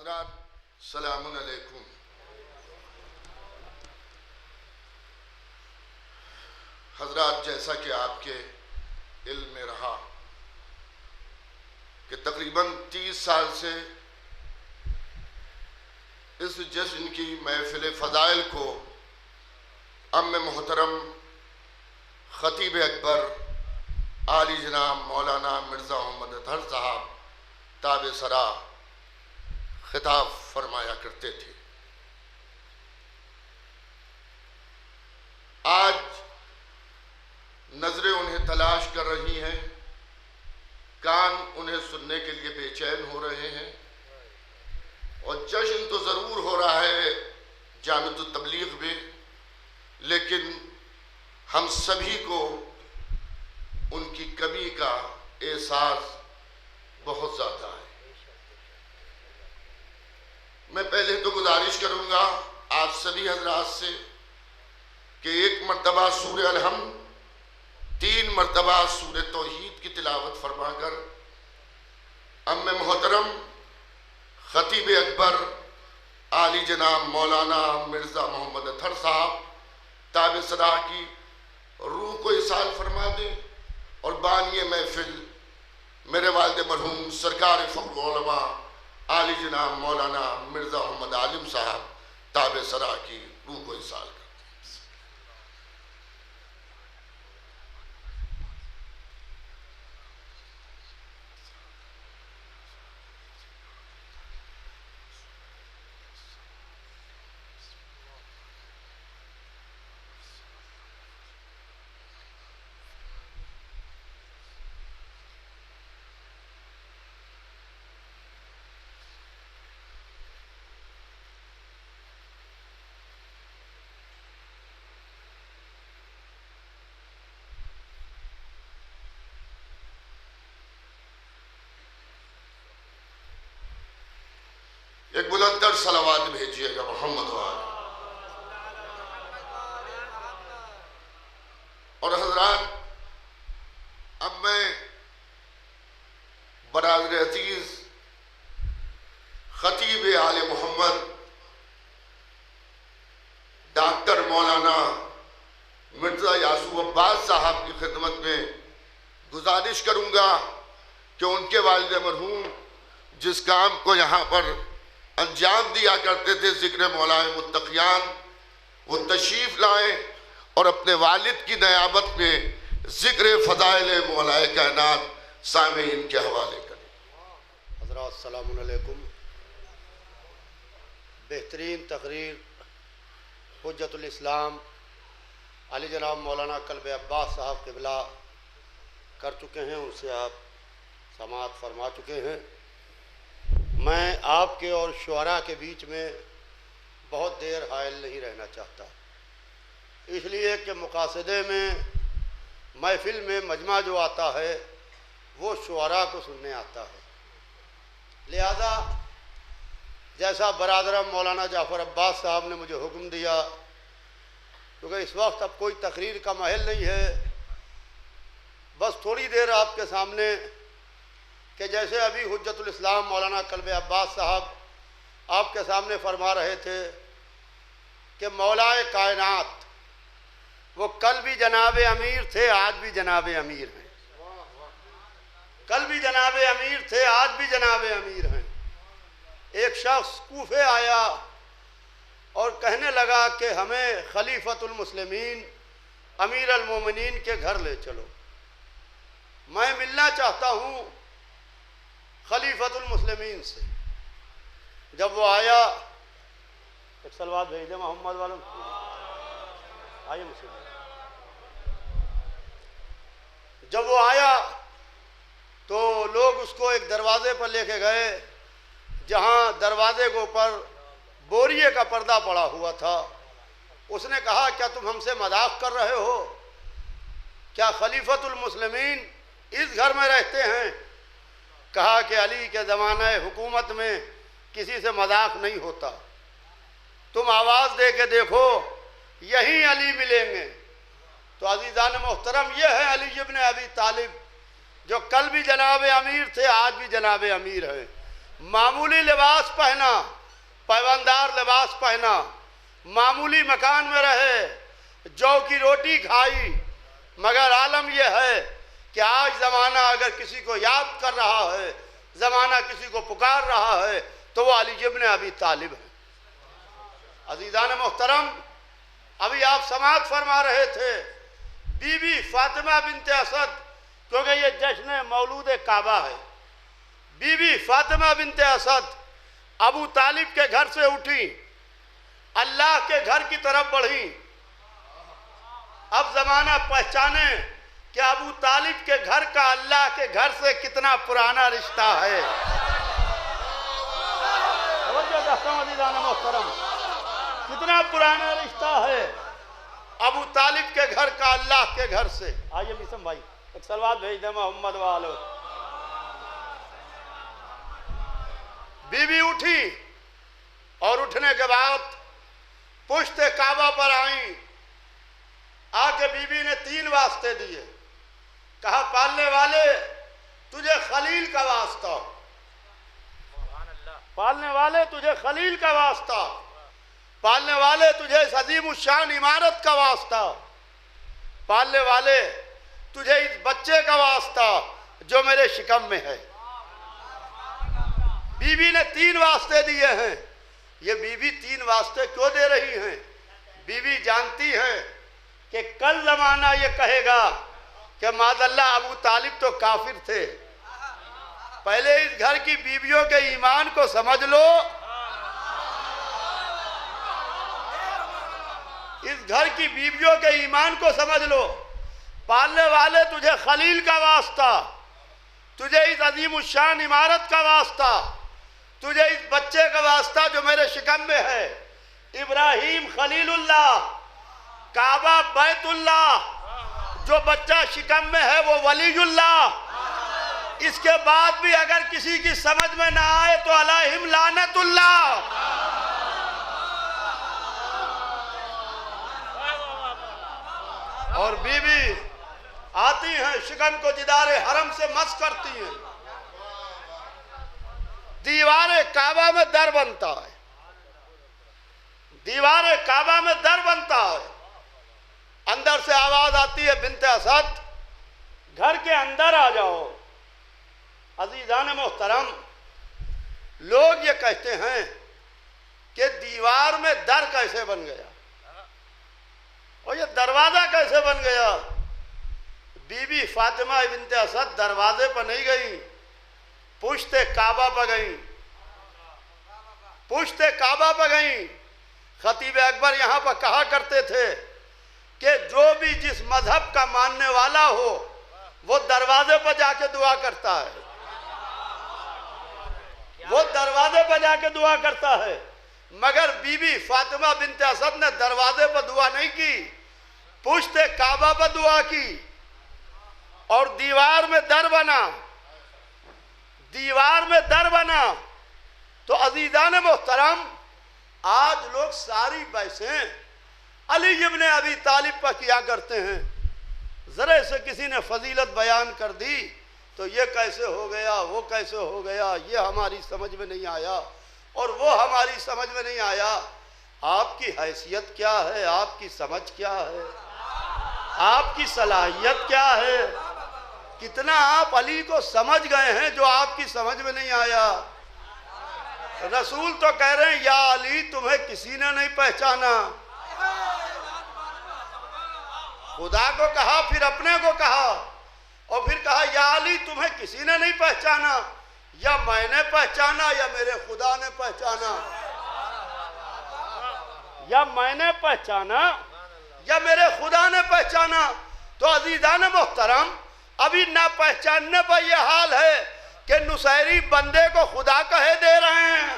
हज़रात सलामुन अलैकुम। हज़रात, जैसा कि आपके इल्म में रहा कि तकरीबन 30 साल से इस जश्न की महफिल फ़ज़ाइल को अम्मे मोहतरम ख़तीब अकबर आली जनाब मौलाना मिर्ज़ा मोहम्मद अतहर साहब ताबे सरा खिताब फरमाया करते थे। आज नजरें उन्हें तलाश कर रही हैं, कान उन्हें सुनने के लिए बेचैन हो रहे हैं और जश्न तो ज़रूर हो रहा है जामिअत तबलीग में, लेकिन हम सभी को उनकी कमी का एहसास बहुत ज़्यादा है। मैं पहले तो गुजारिश करूँगा आप सभी हजरात से कि एक मरतबा सूरह अलहम्द, 3 मरतबा सूरह तौहीद की तिलावत फरमाकर अम्मे मोहतरम ख़तीब अकबर आली जनाब मौलाना मिर्ज़ा मोहम्मद अतहर साहब ताबे सरा की रूह को इसाल फरमा दें और बानिए महफिल मेरे वालिद मरहूम सरकार फ़ख्रुल उलमा आली जनाब मौलाना मिर्ज़ा मोहम्मद आलिम साहब ताबे सरा की रूह को इसाल करते हैं। एक बुलंदर सलावात भेजिएगा मोहम्मद वाले। और हजरात, अब मैं बरादर अजीज खतीब आले मोहम्मद डॉक्टर मौलाना मिर्ज़ा यासूब अब्बास साहब की खिदमत में गुजारिश करूंगा कि उनके वालिद मरहूम जिस काम को यहाँ पर अंजाम दिया करते थे, जिक्र मौलाए मुत्तकियान, वो तशरीफ़ लाएँ और अपने वालिद की नयाबत में जिक्र फ़ज़ाइल मौलाए कायनात सामीन के हवाले करें। हज़रात अस्सलामु अलैकुम। बेहतरीन तकरीर हुज्जतुल इस्लाम अली जनाब मौलाना कल्ब अब्बास साहब क़िबला कर चुके हैं, उनसे आप समाअत फरमा चुके हैं। मैं आपके और शुअरा के बीच में बहुत देर हायल नहीं रहना चाहता, इसलिए कि मुकासदे में महफिल में मजमा जो आता है वो शुअरा को सुनने आता है। लिहाजा जैसा बरादरम मौलाना जाफ़र अब्बास साहब ने मुझे हुक्म दिया, क्योंकि इस वक्त अब कोई तकरीर का महल नहीं है, बस थोड़ी देर आपके सामने कि जैसे अभी हुज्जतुल इस्लाम मौलाना कल्ब अब्बास साहब आपके सामने फरमा रहे थे कि मौलाए कायनात वो कल भी जनाब अमीर थे, आज भी जनाब अमीर हैं। कल भी जनाब अमीर थे, आज भी जनाब अमीर हैं। एक शख्स कूफे आया और कहने लगा कि हमें खलीफतुल मुस्लिमीन अमीर अल मोमिनीन के घर ले चलो, मैं मिलना चाहता हूँ खलीफतुल मुस्लिमीन से। जब वो आया, एक सलवात भेज दे मोहम्मद वालों, आइए मुझसे। जब वो आया तो लोग उसको एक दरवाजे पर लेके गए, जहाँ दरवाजे के ऊपर बोरिए का पर्दा पड़ा हुआ था। उसने कहा, क्या तुम हमसे मजाक कर रहे हो? क्या खलीफतुल मुस्लिमीन इस घर में रहते हैं? कहा कि अली के ज़माने हुकूमत में किसी से मजाक नहीं होता, तुम आवाज़ दे के देखो, यहीं अली मिलेंगे। तो अज़ीज़ान मोहतरम, ये है अली इब्न अबी तालिब, जो कल भी जनाब अमीर थे, आज भी जनाब अमीर हैं। मामूली लिबास पहना, पैबंदार लिबास पहना, मामूली मकान में रहे, जौ की रोटी खाई, मगर आलम यह है कि आज ज़माना अगर किसी को याद कर रहा है, ज़माना किसी को पुकार रहा है, तो वो अली इब्न अबी तालिब है। अज़ीज़ान मोहतरम, अभी आप समाअत फरमा रहे थे बीबी फातिमा बिनते असद, क्योंकि ये जश्न मौलूद काबा है। बीबी फातिमा बिनते असद अबू तालिब के घर से उठी, अल्लाह के घर की तरफ बढ़ी। अब ज़माना पहचाने कि अबू तालिब के घर का अल्लाह के घर से कितना पुराना रिश्ता है। कितना पुराना रिश्ता है अबू तालिब के घर का अल्लाह के घर से। आइए मिसम भाई एक सलवात भेज दे मोहम्मद वालो। बीबी उठी और उठने के बाद पुश्ते काबा पर आई। आके बीबी ने 3 वास्ते दिए। कहा, पालने वाले तुझे खलील का वास्ता, पालने वाले तुझे खलील का वास्ता, पालने वाले तुझे इस अजीम शान इमारत का वास्ता, पालने वाले तुझे इस बच्चे का वास्ता जो मेरे शिकम में है। बीबी ने 3 वास्ते दिए हैं। ये बीबी 3 वास्ते क्यों दे रही हैं? बीबी जानती है कि कल जमाना ये कहेगा कि मादअल्लाह अबू तालिब तो काफिर थे। पहले इस घर की बीवियों के ईमान को समझ लो, इस घर की बीवियों के ईमान को समझ लो। पालने वाले तुझे खलील का वास्ता, तुझे इस अजीम शान इमारत का वास्ता, तुझे इस बच्चे का वास्ता जो मेरे शिकम में है। इब्राहीम खलीलुल्लाह, काबा बैतुल्लाह, जो बच्चा शिकम में है वो वलीयुल्लाह। इसके बाद भी अगर किसी की समझ में ना आए तो अलैहिम लानतुल्लाह। और बीबी आती हैं, शिकन को दीदारे हरम से मस करती हैं। दीवारे काबा में दर बनता है, दीवारे काबा में दर बनता है। अंदर से आवाज आती है, बिनते असद घर के अंदर आ जाओ। अजीजान मोहतरम, लोग ये कहते हैं कि दीवार में दर कैसे बन गया और ये दरवाजा कैसे बन गया। बीबी फातिमा बिनते असद दरवाजे पर नहीं गई, पुश्ते काबा पर गई, पुश्ते काबा पर गई। खतीब अकबर यहाँ पर कहा करते थे कि जो भी जिस मजहब का मानने वाला हो वो दरवाजे पर जाके दुआ करता है, वो दरवाजे पर जाके दुआ करता है। मगर बीबी फातिमा बिनते असद ने दरवाजे पर दुआ नहीं की, पुश्ते काबा पर दुआ की और दीवार में दर बना, दीवार में दर बना। तो अजीजान मोहतरम, आज लोग सारी बहसें अली इब्न अबी तालिब पर किया करते हैं। जरा से किसी ने फजीलत बयान कर दी तो ये कैसे हो गया, वो कैसे हो गया, ये हमारी समझ में नहीं आया और वो हमारी समझ में नहीं आया। आपकी हैसियत क्या है, आपकी समझ क्या है, आपकी सलाहियत क्या है, कितना आप अली को समझ गए हैं जो आपकी समझ में नहीं आया। रसूल तो कह रहे हैं, या अली तुम्हें किसी ने नहीं पहचाना। खुदा को कहा, फिर अपने को कहा और फिर कहा, या अली तुम्हें किसी ने नहीं पहचाना। या मैंने पहचाना या मेरे खुदा ने पहचाना, या मैंने पहचाना या मेरे खुदा ने पहचाना। तो अजीजान मोहतरम, अभी ना पहचानने पर यह हाल है कि नुसैरी बंदे को खुदा कहे दे रहे हैं,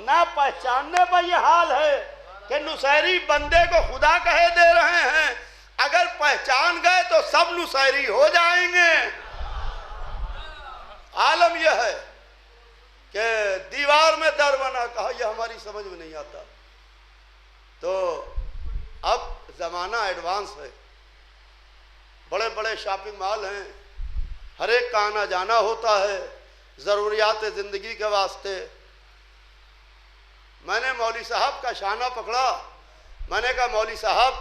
ना पहचानने पर यह हाल है कि नुसैरी बंदे को खुदा कहे दे रहे हैं। अगर पहचान गए तो सब नुसैरी हो जाएंगे। आलम यह है कि दीवार में दर बना, कहा यह हमारी समझ में नहीं आता। तो अब जमाना एडवांस है, बड़े बड़े शॉपिंग मॉल हैं, हर एक का आना जाना होता है ज़रूरियात ज़िंदगी के वास्ते। मैंने मौलवी साहब का शाना पकड़ा, मैंने कहा मौलवी साहब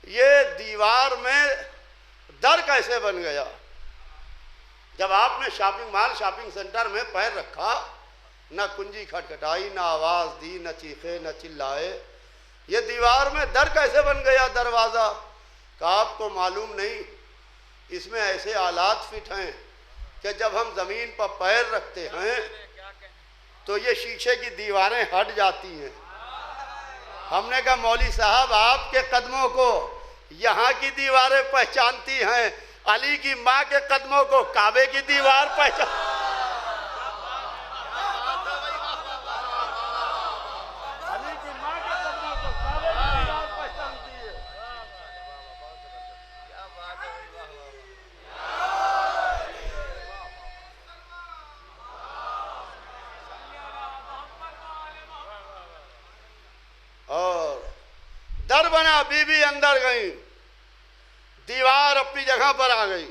ये दीवार में दर कैसे बन गया? जब आपने शॉपिंग सेंटर में पैर रखा, न कुंजी खटखटाई, न आवाज़ दी, न चीखे, न चिल्लाए, ये दीवार में दर कैसे बन गया दरवाज़ा? का आपको मालूम नहीं इसमें ऐसे आलात फिट हैं कि जब हम ज़मीन पर पैर रखते हैं तो ये शीशे की दीवारें हट जाती हैं। हमने कहा मौलवी साहब आपके कदमों को यहाँ की दीवारें पहचानती हैं, अली की माँ के कदमों को काबे की दीवार पहचान। अली की माँ के कदमों को काबे की दीवार पहचानती है। क्या बात है। और दर बना, बीबी अंदर गई, दीवार अपनी जगह पर आ गई।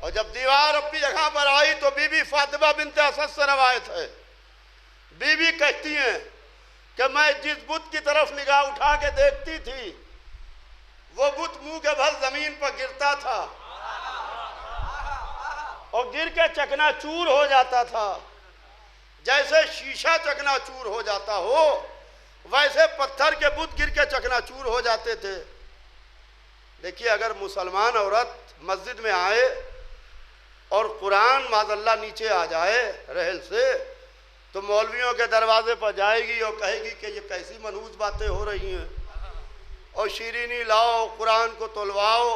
और जब दीवार अपनी जगह पर आई तो बीबी फातिमा बिन्ते असद से रवायत है, बीबी कहती हैं कि मैं जिस बुत की तरफ निगाह उठा के देखती थी वो बुत मुंह के बल जमीन पर गिरता था और गिर के चकनाचूर हो जाता था। जैसे शीशा चकनाचूर हो जाता हो वैसे पत्थर के बुत गिर के चकनाचूर हो जाते थे। देखिए, अगर मुसलमान औरत मस्जिद में आए और कुरान माज़अल्लाह नीचे आ जाए रहल से तो मौलवियों के दरवाजे पर जाएगी और कहेगी कि ये कैसी मनहूस बातें हो रही हैं, और शीरीनी लाओ, कुरान को तोलवाओ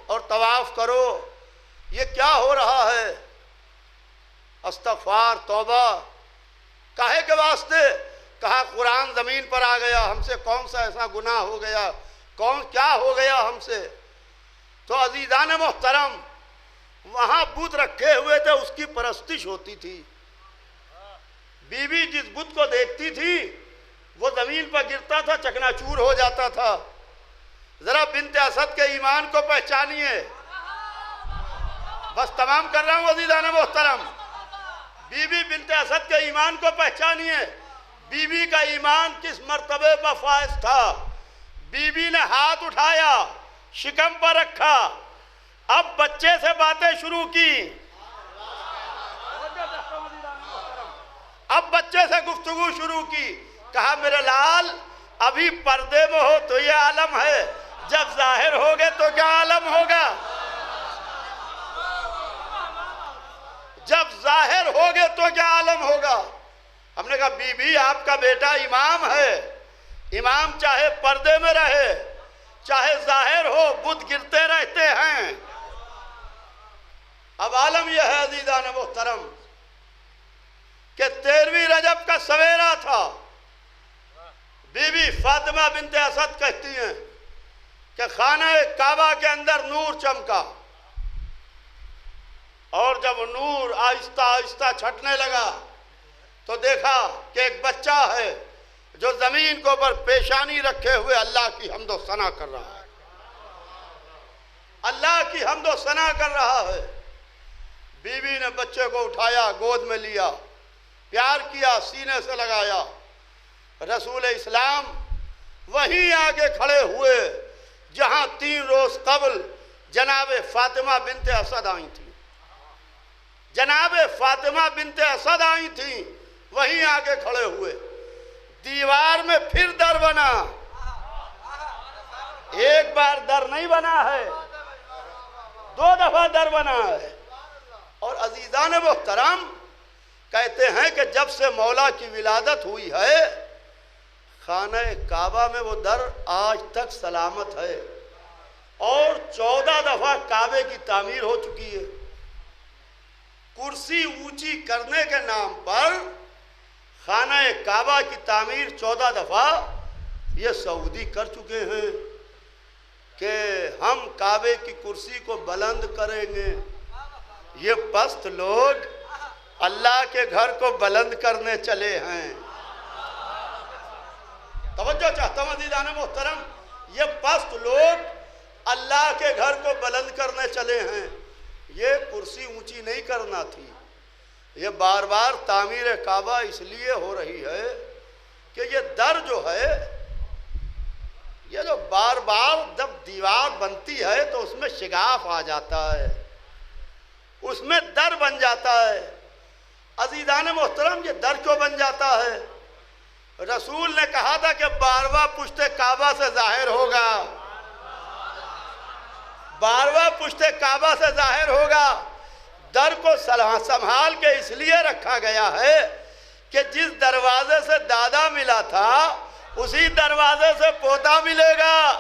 और तवाफ़ करो, ये क्या हो रहा है? अस्तग़फ़ार, तौबा, काहे के वास्ते? कहा कुरान ज़मीन पर आ गया, हमसे कौन सा ऐसा गुनाह हो गया, क्या हो गया हमसे? तो अज़ीज़ान मोहतरम, वहाँ बुत रखे हुए थे, उसकी परस्तिश होती थी। बीवी जिस बुत को देखती थी वो ज़मीन पर गिरता था, चकनाचूर हो जाता था। ज़रा बिन्ते असद के ईमान को पहचानिए। बस तमाम कर रहा हूँ अज़ीज़ान मोहतरम, बीवी बिन्ते असद के ईमान को पहचानिए। बीवी का ईमान किस मर्तबे पर फाइज था? बीवी ने हाथ उठाया, शिकम पर रखा, अब बच्चे से बातें शुरू की, अब बच्चे से गुफ्तगू शुरू की। कहा मेरे लाल अभी पर्दे में हो तो ये आलम है, जब जाहिर हो गए तो क्या आलम होगा? जब जाहिर हो गए तो क्या आलम होगा? हमने कहा बीबी आपका बेटा इमाम है, इमाम चाहे पर्दे में रहे चाहे जाहिर हो, बुत गिरते रहते हैं। अब आलम यह है अज़ीज़ान मोहतरम कि 13वीं रजब का सवेरा था। बीबी फातिमा बिन्ते असद कहती हैं कि खाना काबा के अंदर नूर चमका, और जब नूर आहिस्ता आहिस्ता छटने लगा तो देखा कि एक बच्चा है जो जमीन को ऊपर पेशानी रखे हुए अल्लाह की हम्दो सना कर रहा है, अल्लाह की हम्दो सना कर रहा है। बीवी ने बच्चे को उठाया, गोद में लिया, प्यार किया, सीने से लगाया। रसूल इस्लाम वहीं आगे खड़े हुए जहां 3 रोज कबल जनाब फातिमा बिन्ते असद आई थी। जनाब फातिमा बिन्ते असद आई थी, वहीं आगे खड़े हुए। दीवार में फिर दर बना, एक बार दर नहीं बना है, 2 दफा दर बना है। और अजीज़ान मोहतरम कहते हैं कि जब से मौला की विलादत हुई है खाना काबा में वो दर आज तक सलामत है, और 14 दफा काबे की तामीर हो चुकी है। कुर्सी ऊंची करने के नाम पर खाना काबा की तामीर 14 दफा ये सऊदी कर चुके हैं कि हम काबे की कुर्सी को बुलंद करेंगे। ये पस्त लोग अल्लाह के घर को बुलंद करने चले हैं। तवज्जो चाहता हूं अज़ीज़ान मोहतरम, ये पस्त लोग अल्लाह के घर को बुलंद करने चले हैं। ये कुर्सी ऊंची नहीं करना थी। ये बार बार तामीर काबा इसलिए हो रही है कि ये दर जो है, ये जो बार बार जब दीवार बनती है तो उसमें शिगाफ आ जाता है, उसमें दर बन जाता है। अजीज़ान मोहतरम, ये दर क्यों बन जाता है? रसूल ने कहा था कि 12वां पुश्ते काबा से जाहिर होगा, 12वां पुश्ते काबा से जाहिर होगा। दर को संभाल के इसलिए रखा गया है कि जिस दरवाजे से दादा मिला था उसी दरवाजे से पोता मिलेगा।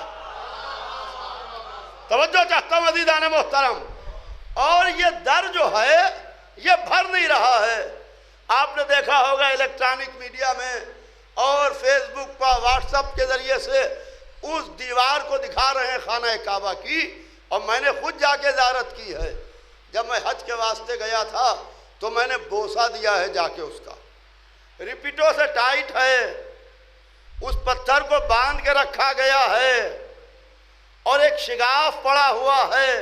तवज्जो चाहता हूं अज़ीज़ान मोहतरम। और ये दर जो है ये भर नहीं रहा है। आपने देखा होगा इलेक्ट्रॉनिक मीडिया में और फेसबुक पर व्हाट्सएप के जरिए से उस दीवार को दिखा रहे हैं खाना काबा की, और मैंने खुद जाके ज़ियारत की है। जब मैं हज के वास्ते गया था तो मैंने बोसा दिया है जाके, उसका रिपीटों से टाइट है, उस पत्थर को बांध के रखा गया है और एक शिगाफ पड़ा हुआ है।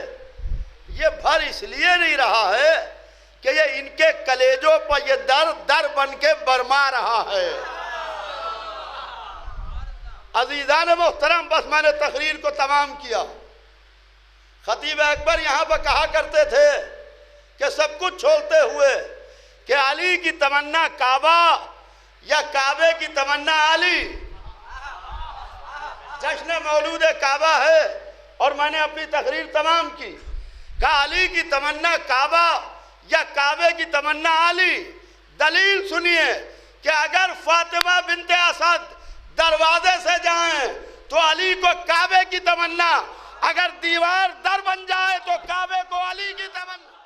ये भर इसलिए नहीं रहा है कि ये इनके कलेजों पर ये दर दर बन के बरमा रहा है। अजीज़ान मोहतरम, बस मैंने तकरीर को तमाम किया। खतीब अकबर यहाँ पर कहा करते थे कि सब कुछ छोड़ते हुए कि अली की तमन्ना काबा या काबे की तमन्ना अली। जश्न मौलूद काबा है और मैंने अपनी तकरीर तमाम की। कहा अली की तमन्ना काबा या काबे की तमन्ना अली। दलील सुनिए कि अगर फातिमा बिनते असद दरवाजे से जाएं तो अली को काबे की तमन्ना, अगर दीवार दर बन जाए तो काबे को अली की तमन्ना।